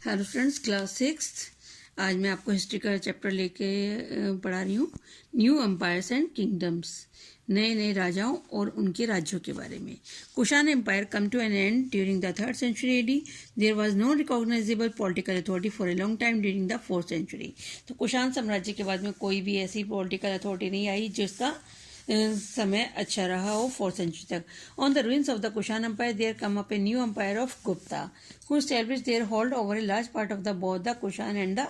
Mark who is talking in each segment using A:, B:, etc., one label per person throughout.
A: Hello friends, class 6। आज मैं आपको हिस्ट्री का चैप्टर लेके पढ़ा रही हूँ। न्यू एम्पायर्स एंड किंगडम्स, नए नए राजाओं और उनके राज्यों के बारे में। Kushan empire come to an end during the 3rd century AD. There was no recognisable political authority for a long time during the 4th century. तो कुषाण साम्राज्य के बाद में कोई भी ऐसी पॉलिटिकल अथॉरिटी नहीं आई जिसका समय अच्छा रहा हो 4th century तक. On the ruins of the Kushan Empire there come up a new empire of Gupta who established their hold over a large part of the both the Kushan and the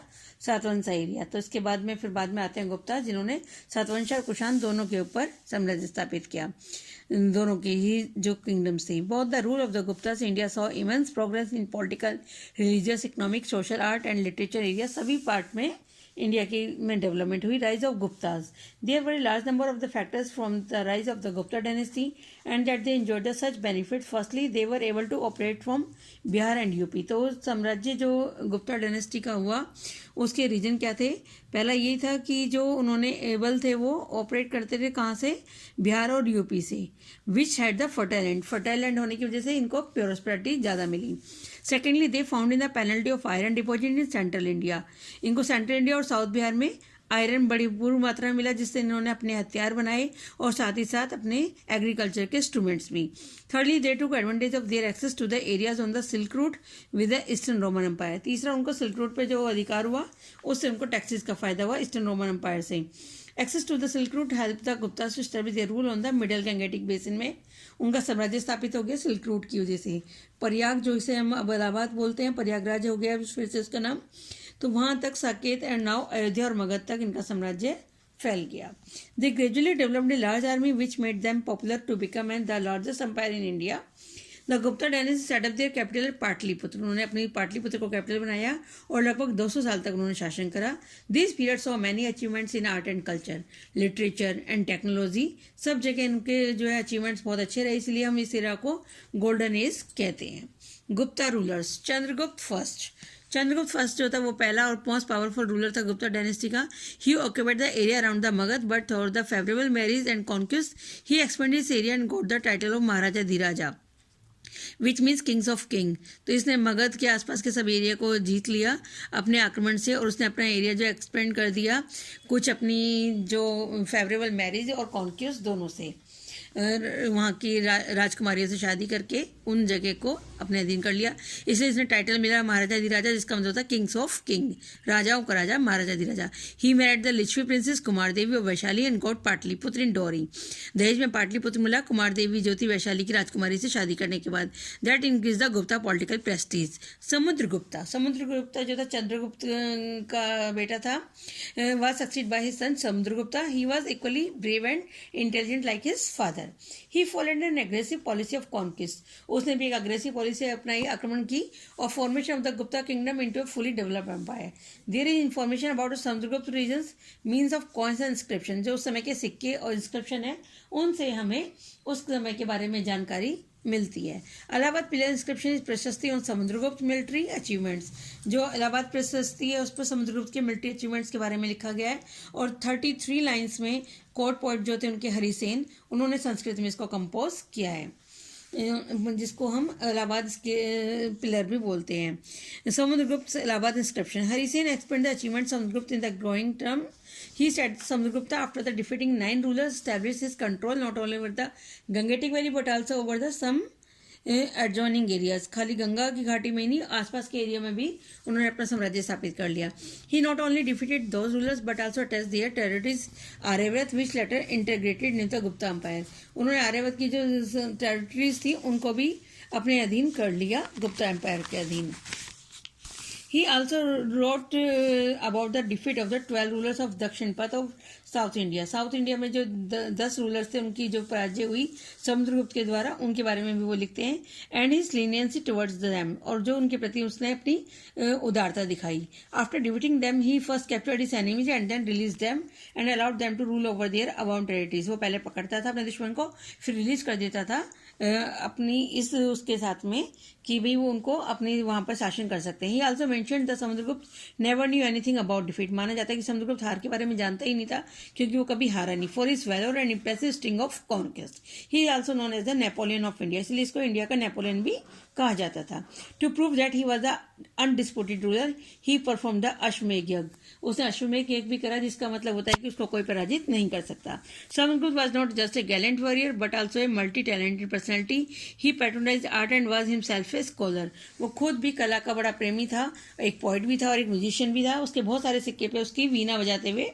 A: सातवंशा area. तो इसके बाद में आते हैं गुप्ता, जिन्होंने सातवंश और कुषाण दोनों के ऊपर साम्राज्य स्थापित किया. दोनों की ही जो किंगडम्स थी. Both the rule of the Guptas India saw immense progress in political, religious, economic, social, art and literature area. सभी पार्ट में इंडिया की में डेवलपमेंट हुई. Rise of Guptas, there were a large number of the factors from the rise of the Gupta dynasty and that they enjoyed the such benefit. Firstly they were able to operate from Bihar and UP. तो साम्राज्य जो Gupta dynasty का हुआ उसके reason क्या थे? पहला यही था कि जो उन्होंने एबल थे वो ऑपरेट करते थे कहाँ से? बिहार और यूपी से. Which had the fertile land होने की वजह से इनको प्रोस्पेरिटी ज़्यादा मिली. Secondly they found in the plenty of iron deposit in central India. इनको सेंट्रल इंडिया और साउथ बिहार में आयरन बड़ी पूर्ण मात्रा में मिला, जिससे इन्होंने अपने हथियार बनाए और साथ ही साथ अपने एग्रीकल्चर के इंस्ट्रूमेंट्स भी. Thirdly they took advantage of their access to the areas on the silk route with the eastern Roman empire. तीसरा, उनको सिल्क रूट पे जो अधिकार हुआ उससे उनको टैक्सेस का फायदा हुआ ईस्टर्न रोमन एम्पायर से. Access to the silk route help the Guptas to establish their rule on the middle Gangetic basin. में उनका साम्राज्य स्थापित हो गया सिल्क रूट की वजह से. प्रयाग, जो इसे हम अब इलाहाबाद बोलते हैं, प्रयागराज हो गया फिर से उसका नाम. तो वहाँ तक साकेत एंड नाउ अयोध्या और मगध तक इनका साम्राज्य फैल गया. They gradually developed a large army which made them popular to become and the largest empire in India. The Gupta dynasty set up their capital Pataliputra. उन्होंने अपनी पाटलिपुत्र को कैपिटल बनाया और लगभग 200 साल तक उन्होंने शासन करा. This period saw many achievements in art and culture, literature and technology. सब जगह इनके जो है अचीवमेंट्स बहुत अच्छे रहे, इसलिए हम इस एरा को गोल्डन एज कहते हैं. गुप्ता रूलर्स. चंद्रगुप्त फर्स्ट जो था वो पहला और मोस्ट पावरफुल रूलर था गुप्ता डायनेस्टी का. He occupied the area around the Magadha but for the favourable marriage and conquest he expanded this area and got the title of Maharaja Dhiraja which means kings of king. तो इसने मगध के आसपास के सब area को जीत लिया अपने आक्रमण से और उसने अपना एरिया जो एक्सपेंड कर दिया कुछ अपनी जो फेवरेबल मैरिज और कॉन्क्वेस्ट दोनों से, वहाँ की राजकुमारियों से शादी करके उन जगह को अपने अधीन कर लिया. इसलिए इसने टाइटल मिला महाराजा धीराजा, जिसका मतलब था किंग्स ऑफ किंग, राजाओं का राजा Maharaja Dhiraja. He married the Lichchhavi princess Kumara Devi और Vaishali and got Pataliputra in dowry. दहेज में पाटलिपुत्र मिला कुमार देवी जो थी वैशाली की राजकुमारी से शादी करने के बाद. That increase the Gupta political Prestige. Samudragupta जो था चंद्रगुप्त का बेटा था, वह succeed by his son Samudragupta. He was equally brave and intelligent like his father. He followed an aggressive policy of conquest. उसने भी एक अग्रेसिव पॉलिसी अपनाई आक्रमण की और formation of the Gupta kingdom into a fully developed empire. There is information about Samudragupta regions means of coins and inscription. जो उस समय के सिक्के और इंस्क्रिप्शन है उनसे हमें उस समय के बारे में जानकारी मिलती है. इलाहाबाद पिलर इंस्क्रिप्शन इज प्रशस्ति ऑन समुद्रगुप्त मिलिट्री अचीवमेंट्स. जो इलाहाबाद प्रशस्ति है उस पर समुद्रगुप्त के मिलिट्री अचीवमेंट्स के बारे में लिखा गया है. और 33 लाइन्स में कोर्ट पोएट जो थे उनके हरिसेन, उन्होंने संस्कृत में इसको कंपोज किया है, जिसको हम इलाहाबाद के पिलर भी बोलते हैं. Samudragupta Allahabad inscription. Harisena explained the achievement Samudragupta in the growing term. He said Samudrugupta, after the defeating 9 rulers, established his control not only over the Gangetic Valley but also over the some adjoining areas. खाली गंगा की घाटी में नहीं, आसपास के area में भी उन्होंने अपना साम्राज्य स्थापित कर लिया. He not only defeated those rulers but also attached their territories Aryavrat which later integrated into the Gupta Empire. उन्होंने आर्यव्रत की जो टेरिटरीज थी उनको भी अपने अधीन कर लिया, गुप्ता एम्पायर के अधीन. He also wrote about the defeat of the 12 rulers of Dakshin Path of South India. South India में जो 10 रूलर्स थे उनकी जो पराजय हुई समुद्रगुप्त के द्वारा, उनके बारे में भी वो लिखते हैं. And his leniency towards them, और जो उनके प्रति उसने अपनी उदारता दिखाई. After defeating them he first captured his enemies and then release them and allowed them to rule over their about territories. वो पहले पकड़ता था अपने दुश्मन को, फिर रिलीज कर देता था अपनी इस उसके साथ में कि भाई वो उनको अपने वहाँ पर शासन कर सकते हैं। ही also mentioned the Samudragupta never knew anything about defeat. माना जाता है कि समुद्रगुप्त हार के बारे में जानता ही नहीं था, क्योंकि वो कभी हारा नहीं। For his valour and impressive string of conquest he is also known as the Napoleon of India, इसलिए इसको इंडिया का नेपोलियन भी कहा जाता था। To prove that he was the undisputed ruler he perform the Ashvamedha yajna. उसने अश्वमेध यज्ञ भी करा, जिसका मतलब होता है कि उसको कोई पराजित नहीं कर सकता। Samudragupta was not just a gallant warrior but also a multi talented personality. He patronised art and was himself a scholar. वो खुद भी कला का बड़ा प्रेमी था, एक पोइट भी था और एक म्यूजिशियन भी था। उसके बहुत सारे सिक्के पे उसकी वीणा बजाते हुए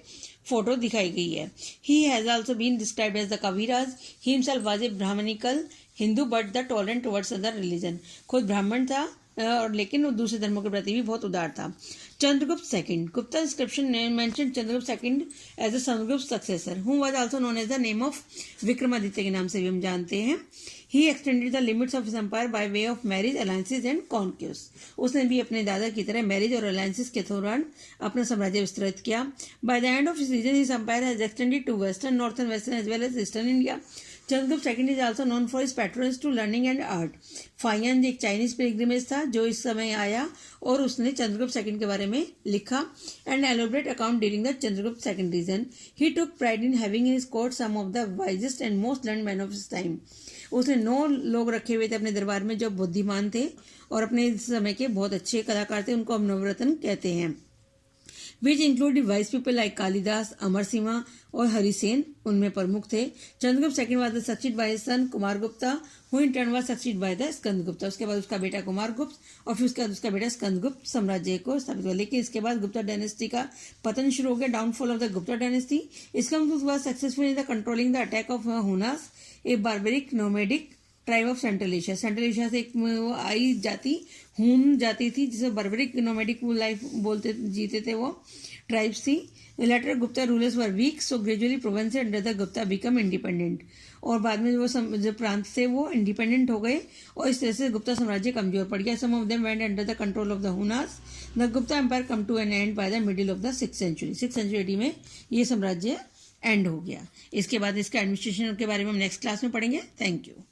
A: फोटो दिखाई गई है। He has also been described as the Kaviraj. He himself was a brahmanical Hindu but the tolerant towards other religion. खुद ब्राह्मण था और लेकिन वो दूसरे धर्मों के प्रति भी बहुत उदार था। Chandragupta second. Gupta inscription mention Chandragupta second as a Samudragupta successor who was also known as the name of Vikramaditya के नाम से भी हम जानते हैं। He extended the limits of his empire by way of marriage, alliances and conquest. उसने भी अपने दादा की तरह मैरिज और अलायंसेज के दौरान अपना साम्राज्य विस्तृत किया। By the end of his region his empire has extended to western, northern, western as well as eastern India. Chandragupta second is also known for his patronage to learning and art. Fahien एक Chinese pilgrimage था जो इस समय आया और उसने Chandragupta second के बारे में लिखा। And elaborate account during the Chandragupta second region. He took pride in having in his court some of the wisest and most learned man of his time. उसने 9 लोग रखे हुए थे अपने दरबार में जो बुद्धिमान थे और अपने समय के बहुत अच्छे कलाकार थे, उनको हम नवरत्न कहते हैं। Which included wise people like Kalidasa, Amar Singh और हरिसेन उनमें प्रमुख थे। Chandragupta second was succeed by son Kumar Gupta who in turn was succeed by the Skanda Gupta. उसके बाद उसका बेटा कुमार गुप्त और फिर उसके बाद उसका बेटा स्कंद गुप्त साम्राज्य को स्थापित हुआ। लेकिन इसके बाद गुप्ता डायनेस्टी का पतन शुरू हो गया, downfall of the Gupta dynasty. Skanda was successful in the controlling the attack of Huns, A barbaric nomadic tribe of central Asia. Central Asia से एक आई जाति हून जाति थी जिसे बर्बरिक नोमैडिक लाइफ बोलते जीते थे, वो ट्राइब्स थी। Later Gupta rulers were weak so gradually province under the Gupta become independent. और बाद में वो जो प्रांत थे वो इंडिपेंडेंट हो गए और इस तरह से गुप्ता साम्राज्य कमजोर पड़ गया। Some of them went under the control of the Hunas. The Gupta empire come to an end by the middle of the 6th century. 6th century में ये साम्राज्य एंड हो गया। इसके बाद इसके एडमिनिस्ट्रेशन के बारे में हम नेक्स्ट क्लास में पढ़ेंगे। Thank you.